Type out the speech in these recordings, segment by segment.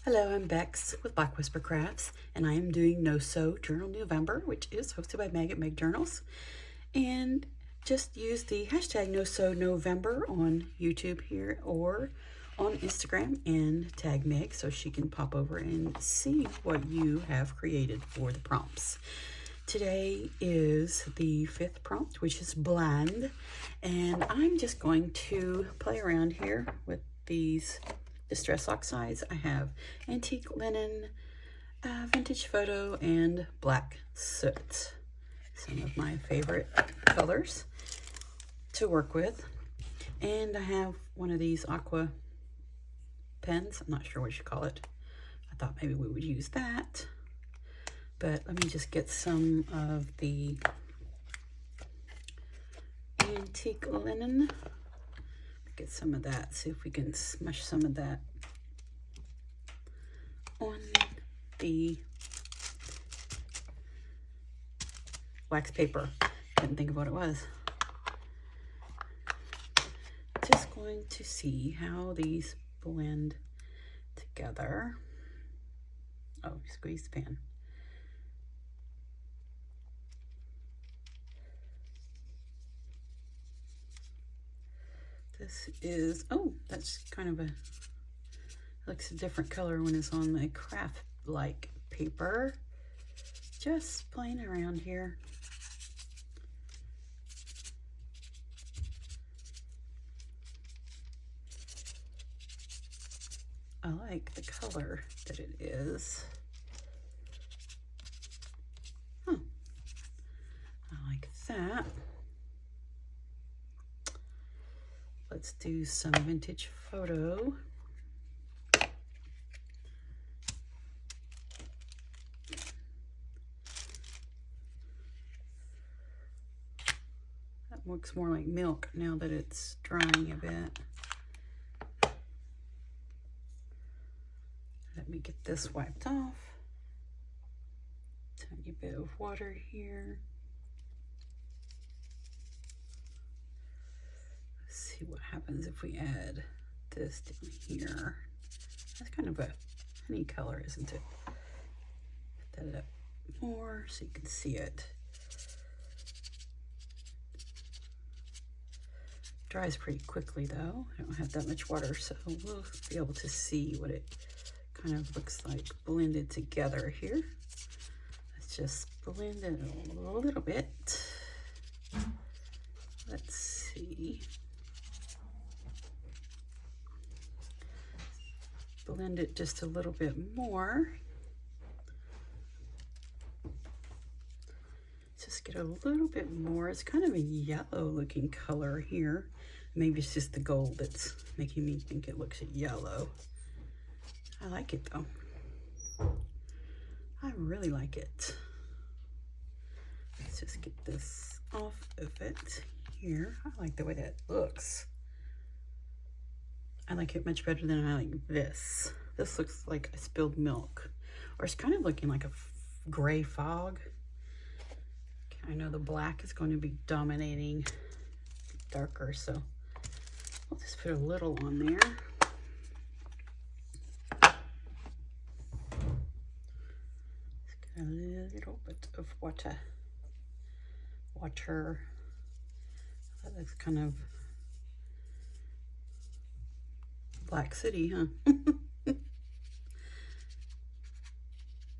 Hello, I'm Bex with Black Whisper Crafts, and I am doing No Sew Journal November, which is hosted by Meg at Meg Journals. And just use the hashtag No Sew November on YouTube here or on Instagram and tag Meg so she can pop over and see what you have created for the prompts. Today is the 5th prompt, which is blend, and I'm just going to play around here with these Distress Oxides. I have Antique Linen, Vintage Photo, and Black Soot. Some of my favorite colors to work with. And I have one of these aqua pens. I'm not sure what you call it. I thought maybe we would use that. But let me just get some of the Antique Linen. Get some of that, see if we can smush some of that on the wax paper. Couldn't think of what it was. Just going to see how these blend together. Oh, squeeze the pan. This is, oh, that's kind of looks a different color when it's on the craft-like paper. Just playing around here. I like the color that it is. Huh. I like that. Let's do some Vintage Photo. That looks more like milk now that it's drying a bit. Let me get this wiped off. Tiny bit of water here. See what happens if we add this down here. That's kind of a honey color, isn't it? Put that up more so you can see it. Dries pretty quickly though. I don't have that much water, so we'll be able to see what it kind of looks like blended together here. Let's just blend it a little bit. Let's see. Blend it just a little bit more. Just get a little bit more. It's kind of a yellow looking color here. Maybe it's just the gold that's making me think it looks yellow. I like it though. I really like it. Let's just get this off of it here. I like the way that looks. I like it much better than I like this. This looks like I spilled milk. Or it's kind of looking like a gray fog. Okay, I know the black is going to be dominating darker, so I'll just put a little on there. Just get a little bit of water. That looks kind of Black City, huh?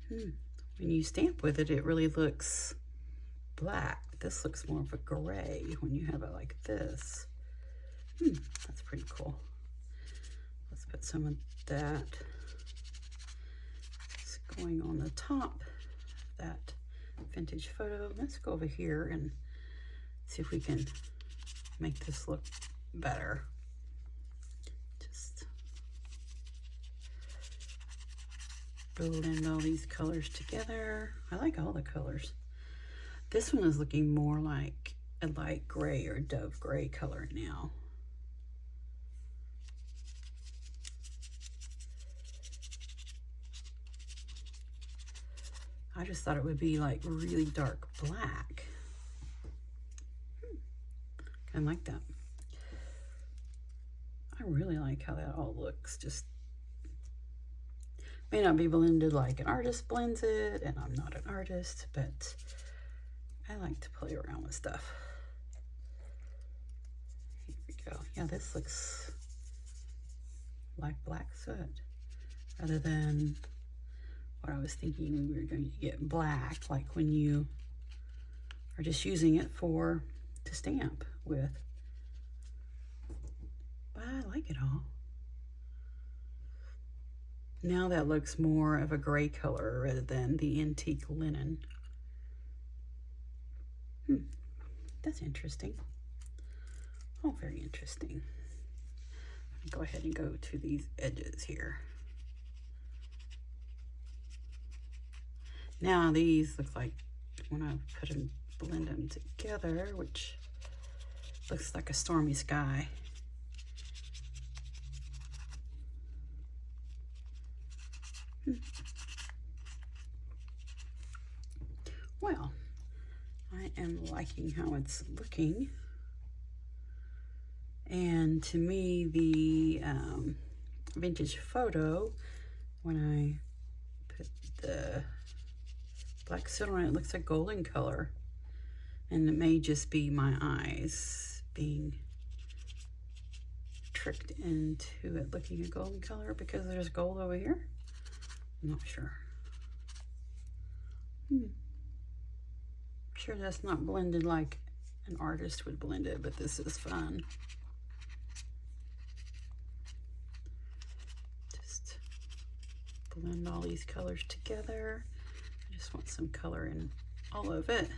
When you stamp with it, it really looks black. This looks more of a gray when you have it like this. That's pretty cool. Let's put some of that. It's going on the top of that Vintage Photo. Let's go over here and see if we can make this look better. Just blend all these colors together. I like all the colors. This one is looking more like a light gray or dove gray color now. I just thought it would be like really dark black. I like that. I really like how that all looks. Just May not be blended like an artist blends it, and I'm not an artist, but I like to play around with stuff. Here we go. Yeah, this looks like black soot rather than what I was thinking we were going to get black, like when you are just using it to stamp with. But I like it all. Now that looks more of a gray color rather than the antique linen. That's interesting. Oh, very interesting. Go ahead and go to these edges here. Now these look like when I blend them together, which looks like a stormy sky. Well, I am liking how it's looking. And to me, the vintage photo, when I put the black soot on it, it looks a golden color. And it may just be my eyes being tricked into it looking a golden color because there's gold over here. I'm not sure. Sure that's not blended like an artist would blend it, but this is fun. Just blend all these colors together. I just want some color in all of it.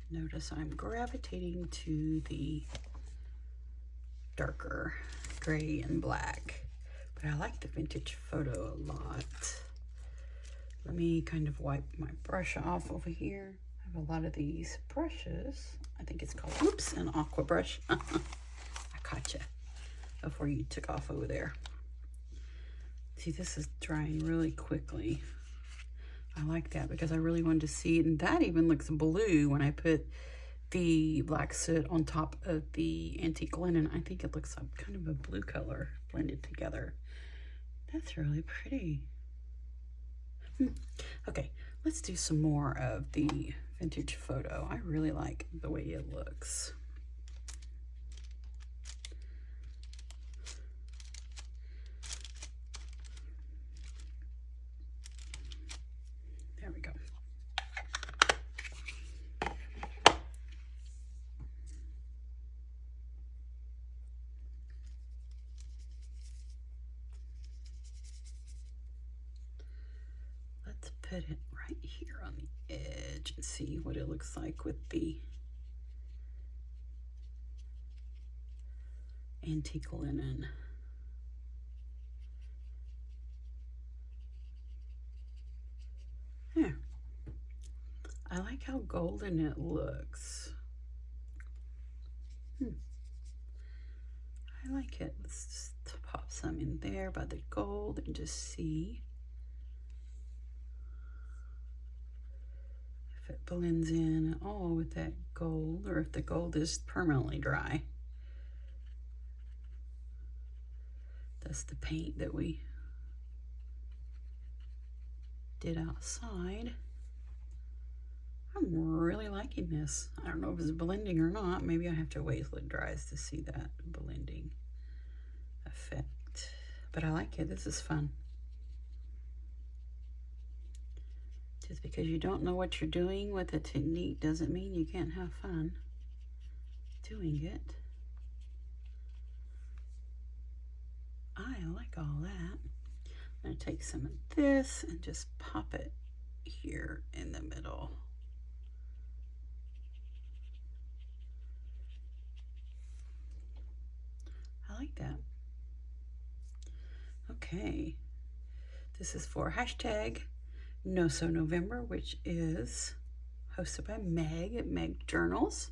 Notice I'm gravitating to the darker gray and black, but I like the vintage photo a lot. Let me kind of wipe my brush off over here. I have a lot of these brushes. I think it's called, oops, an aqua brush. I caught you before you took off over there. See, this is drying really quickly. I like that because I really wanted to see it, and that even looks blue when I put the black soot on top of the antique linen. I think it looks like kind of a blue color blended together. That's really pretty. Okay, let's do some more of the vintage photo. I really like the way it looks. There we go. Let's put it right here on the edge and see what it looks like with the antique linen. There. I like how golden it looks. I like it. Let's just pop some in there by the gold and just see if it blends in at all with that gold, or if the gold is permanently dry. That's the paint that we did outside. I'm really liking this. I don't know if it's blending or not. Maybe I have to wait till it dries to see that blending effect. But I like it. This is fun. Just because you don't know what you're doing with a technique doesn't mean you can't have fun doing it. I like all that. I'm going to take some of this and just pop it here in the middle. I like that. Okay, this is for hashtag No Sew November, which is hosted by Meg at Meg Journals.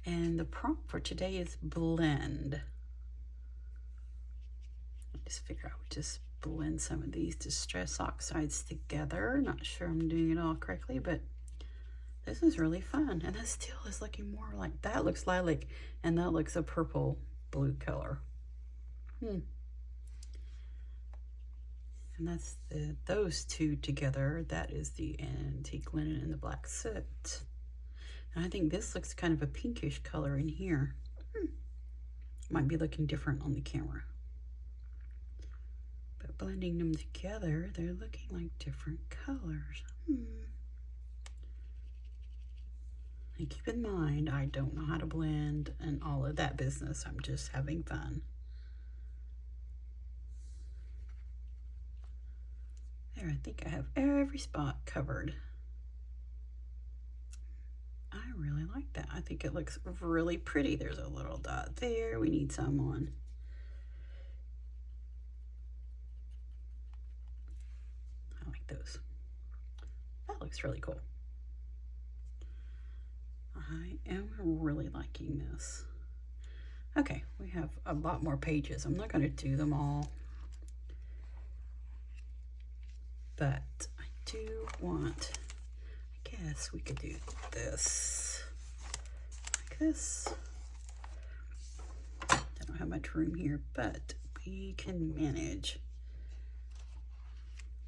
And the prompt for today is blend. I just figure I would just blend some of these Distress Oxides together. Not sure I'm doing it all correctly, but this is really fun. And that still is looking more like, that looks lilac, and that looks a purple blue color. And that's those two together. That is the antique linen and the black soot. And I think this looks kind of a pinkish color in here. Might be looking different on the camera. But blending them together, they're looking like different colors. And keep in mind, I don't know how to blend and all of that business. I'm just having fun. There, I think I have every spot covered. I really like that. I think it looks really pretty. There's a little dot there. We need some on. I like those. That looks really cool. I am really liking this. Okay, we have a lot more pages. I'm not going to do them all, but I do want, I guess we could do this, like this. I don't have much room here, but we can manage.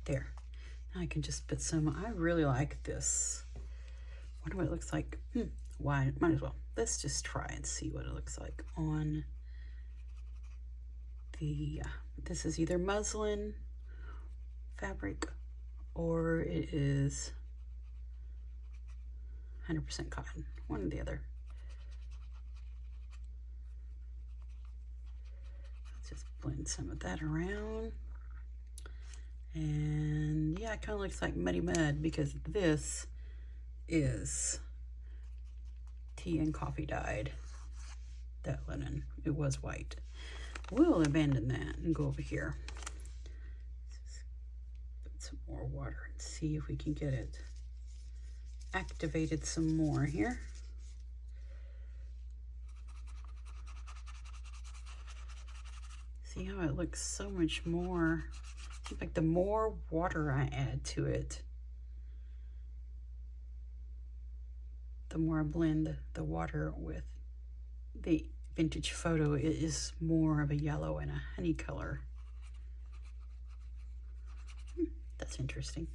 There. Now I can just put some, I really like this. I wonder what it looks like. Why? Might as well. Let's just try and see what it looks like on the, this is either muslin fabric or it is 100% cotton, one or the other. Let's just blend some of that around. And yeah, it kind of looks like Muddy Mud because this is tea and coffee dyed, that linen. It was white. We'll abandon that and go over here. Let's put some more water and see if we can get it activated some more here. See how it looks so much more. Seems like the more water I add to it, the more I blend the water with the vintage photo, it is more of a yellow and a honey color. That's interesting.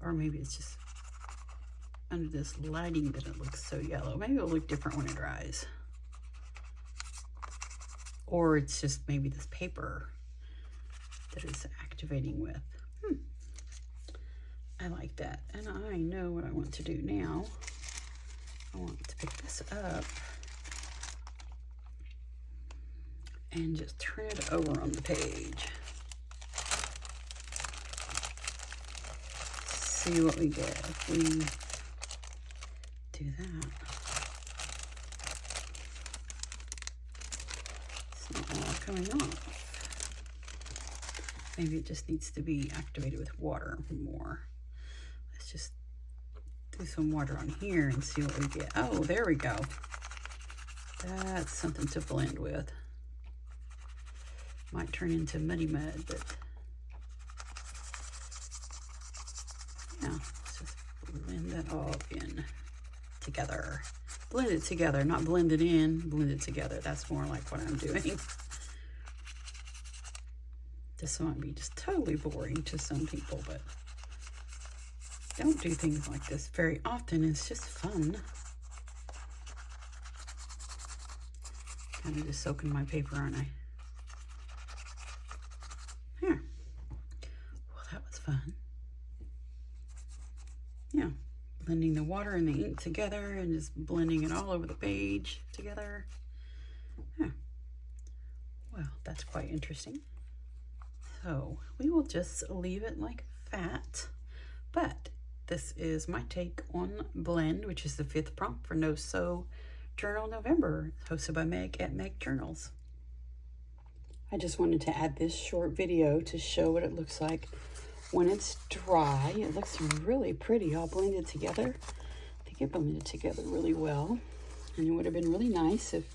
Or maybe it's just under this lighting that it looks so yellow. Maybe it'll look different when it dries. Or it's just maybe this paper that it's activating with. I like that. And I know what I want to do now. I want to pick this up and just turn it over on the page. See what we get if we do that. It's not all coming off. Maybe it just needs to be activated with water more. Let's just do some water on here and see what we get. Oh, there we go. That's something to blend with. Might turn into Muddy Mud, but yeah, let's just blend that all in together. Blend it together, not blend it in, blend it together. That's more like what I'm doing. This might be just totally boring to some people, but don't do things like this very often. It's just fun. Kind of just soaking my paper, aren't I? Here. Well, that was fun. Yeah, blending the water and the ink together and just blending it all over the page together. Yeah. Well, that's quite interesting. So we will just leave it like that. But this is my take on Blend, which is the 5th prompt for No Sew Journal November, hosted by Meg at Meg Journals. I just wanted to add this short video to show what it looks like when it's dry. It looks really pretty, all blended together. I think it blended together really well. And it would have been really nice if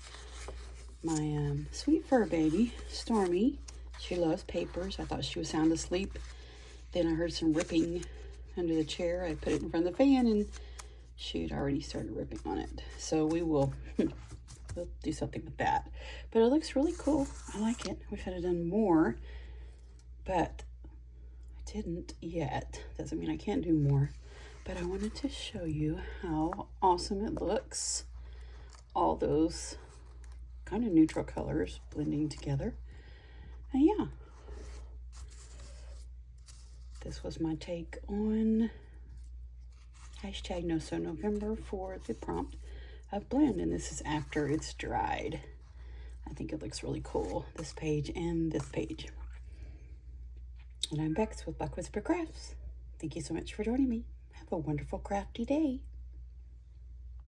my sweet fur baby, Stormy, she loves papers. I thought she was sound asleep Then I heard some ripping under the chair. I put it in front of the fan and shoot, I already started ripping on it. So we will we'll do something with that. But it looks really cool. I like it. Wish I'd have done more, but I didn't yet. Doesn't mean I can't do more. But I wanted to show you how awesome it looks. All those kind of neutral colors blending together. And yeah, this was my take on hashtag No Sew November for the prompt of blend. And this is after it's dried. I think it looks really cool, this page and this page. And I'm Bex with Buck Whisper Crafts. Thank you so much for joining me. Have a wonderful crafty day.